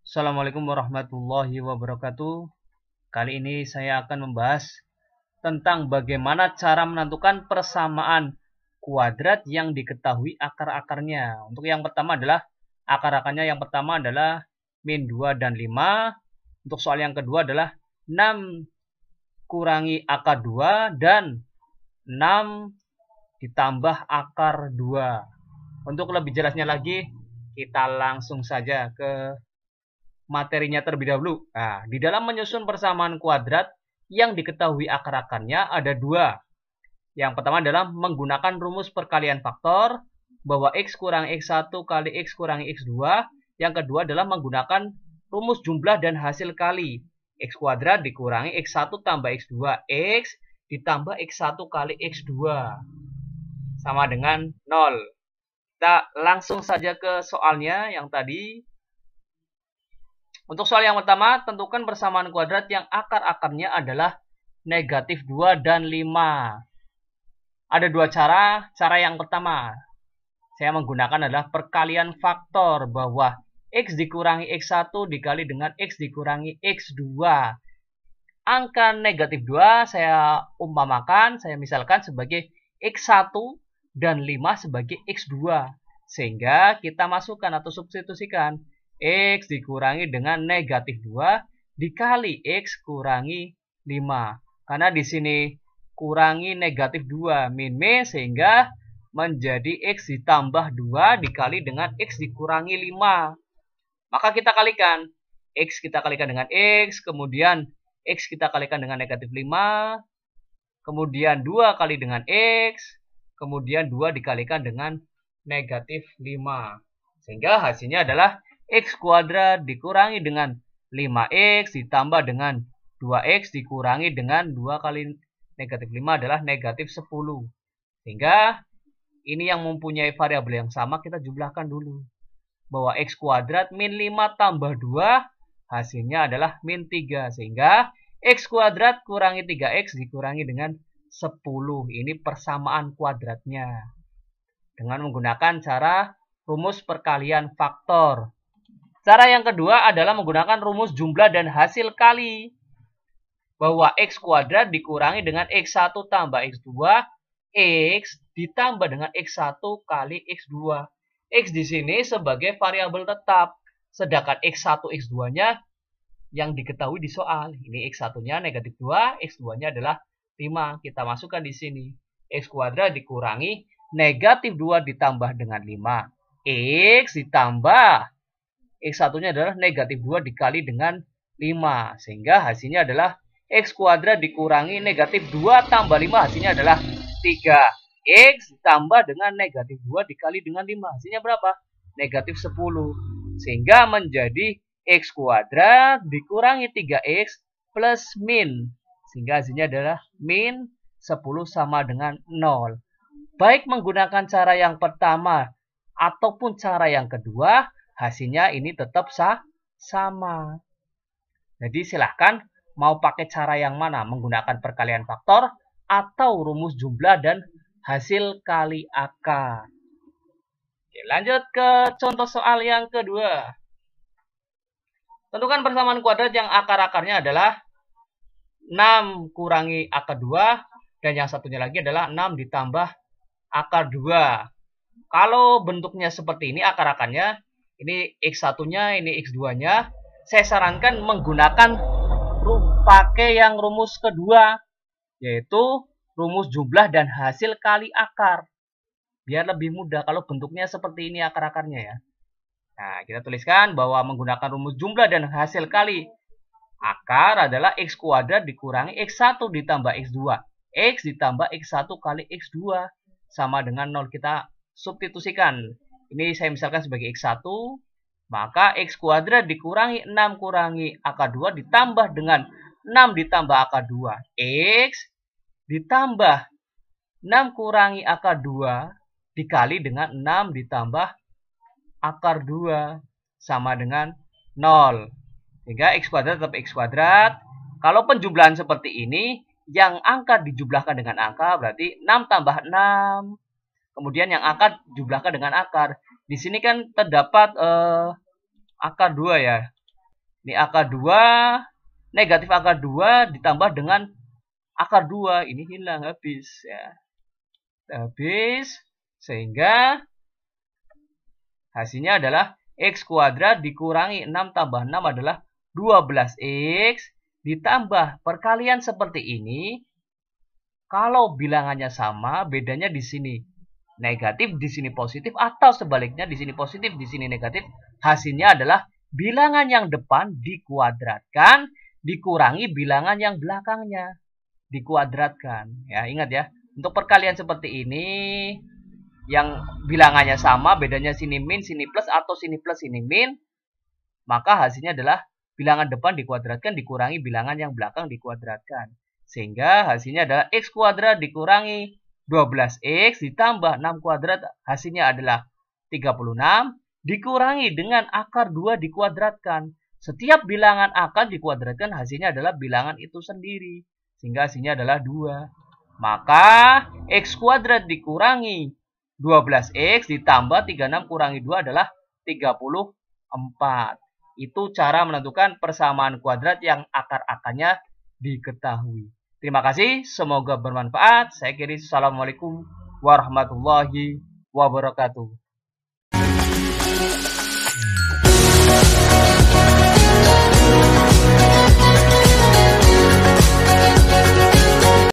Assalamualaikum warahmatullahi wabarakatuh. Kali ini saya akan membahas tentang bagaimana cara menentukan persamaan kuadrat yang diketahui akar-akarnya. Untuk yang pertama adalah akar-akarnya yang pertama adalah min 2 dan 5. Untuk soal yang kedua adalah 6 kurangi akar 2 dan 6 ditambah akar 2. Untuk lebih jelasnya lagi, kita langsung saja ke materinya terlebih dahulu. Nah, di dalam menyusun persamaan kuadrat yang diketahui akar-akarnya ada dua. Yang pertama adalah menggunakan rumus perkalian faktor bahwa x kurang x1 kali x kurang x2. Yang kedua adalah menggunakan rumus jumlah dan hasil kali. X kuadrat dikurangi x1 tambah x2. X ditambah x1 kali x2 sama dengan 0. Kita langsung saja ke soalnya yang tadi. Untuk soal yang pertama, tentukan persamaan kuadrat yang akar-akarnya adalah negatif 2 dan 5. Ada dua cara. Cara yang pertama, saya menggunakan adalah perkalian faktor bahwa x dikurangi x1 dikali dengan x dikurangi x2. Angka negatif 2 saya umpamakan, saya misalkan sebagai x1 dan 5 sebagai x2. Sehingga kita masukkan atau substitusikan x dikurangi dengan negatif 2 dikali x kurangi 5. Karena di sini kurangi negatif 2 min min sehingga menjadi x ditambah 2 dikali dengan x dikurangi 5. Maka kita kalikan. X kita kalikan dengan x, kemudian x kita kalikan dengan negatif 5, kemudian 2 kali dengan x, kemudian 2 dikalikan dengan negatif 5. Sehingga hasilnya adalah x kuadrat dikurangi dengan 5x ditambah dengan 2x dikurangi dengan 2 kali negatif 5 adalah negatif 10. Sehingga ini yang mempunyai variabel yang sama kita jumlahkan dulu. Bahwa x kuadrat min 5 tambah 2 hasilnya adalah min 3. Sehingga x kuadrat kurangi 3x dikurangi dengan 10. Ini persamaan kuadratnya. Dengan menggunakan cara rumus perkalian faktor. Cara yang kedua adalah menggunakan rumus jumlah dan hasil kali. Bahwa x kuadrat dikurangi dengan x1 tambah x2. X ditambah dengan x1 kali x2. X di sini sebagai variabel tetap. Sedangkan x1, x2-nya yang diketahui di soal. Ini x1-nya negatif 2, x2-nya adalah 5. Kita masukkan di sini. X kuadrat dikurangi negatif 2 ditambah dengan 5. X ditambah x1-nya adalah negatif 2 dikali dengan 5. Sehingga hasilnya adalah x kuadrat dikurangi negatif 2 tambah 5. Hasilnya adalah 3. X ditambah dengan negatif 2 dikali dengan 5. Hasilnya berapa? Negatif 10. Sehingga menjadi x kuadrat dikurangi 3x plus min. Sehingga hasilnya adalah min 10 sama dengan 0. Baik menggunakan cara yang pertama ataupun cara yang kedua, hasilnya ini tetap sama. Jadi silahkan mau pakai cara yang mana, menggunakan perkalian faktor atau rumus jumlah dan hasil kali akar. Oke, lanjut ke contoh soal yang kedua. Tentukan persamaan kuadrat yang akar-akarnya adalah 6 kurangi akar 2 dan yang satunya lagi adalah 6 ditambah akar 2. Kalau bentuknya seperti ini akar-akarnya, ini x1-nya, ini x2-nya, saya sarankan menggunakan pakai yang rumus kedua, yaitu rumus jumlah dan hasil kali akar. Biar lebih mudah kalau bentuknya seperti ini akar-akarnya ya. Nah, kita tuliskan bahwa menggunakan rumus jumlah dan hasil kali akar adalah x kuadrat dikurangi x1 ditambah x2. X ditambah x1 kali x2 sama dengan 0. Kita substitusikan. Ini saya misalkan sebagai x1. Maka x kuadrat dikurangi 6 kurangi akar 2 ditambah dengan 6 ditambah akar 2. X ditambah 6 kurangi akar 2 dikali dengan 6 ditambah akar 2 sama dengan 0. Sehingga x kuadrat tetap x kuadrat. Kalau penjumlahan seperti ini, yang angka dijumlahkan dengan angka berarti 6 tambah 6. Kemudian yang angka dijumlahkan dengan akar. Di sini kan terdapat akar 2 ya. Ini akar 2, negatif akar 2 ditambah dengan akar 2. Ini hilang, habis. Ya. Habis. Sehingga hasilnya adalah X kuadrat dikurangi 6 tambah 6 adalah 12X. Ditambah perkalian seperti ini. Kalau bilangannya sama, bedanya di sini negatif, di sini positif, atau sebaliknya di sini positif, di sini negatif. Hasilnya adalah bilangan yang depan dikuadratkan dikurangi bilangan yang belakangnya dikuadratkan. Ya, ingat ya. Untuk perkalian seperti ini yang bilangannya sama, bedanya sini min, sini plus, atau sini plus, sini min, maka hasilnya adalah bilangan depan dikuadratkan dikurangi bilangan yang belakang dikuadratkan. Sehingga hasilnya adalah X kuadrat dikurangi 12X ditambah 6 kuadrat, hasilnya adalah 36 dikurangi dengan akar 2 dikuadratkan. Setiap bilangan akar dikuadratkan hasilnya adalah bilangan itu sendiri. Sehingga hasilnya adalah 2. Maka X kuadrat dikurangi 12X ditambah 36 kurangi 2 adalah 34. Itu cara menentukan persamaan kuadrat yang akar-akarnya diketahui. Terima kasih, semoga bermanfaat. Saya akhiri, assalamualaikum warahmatullahi wabarakatuh.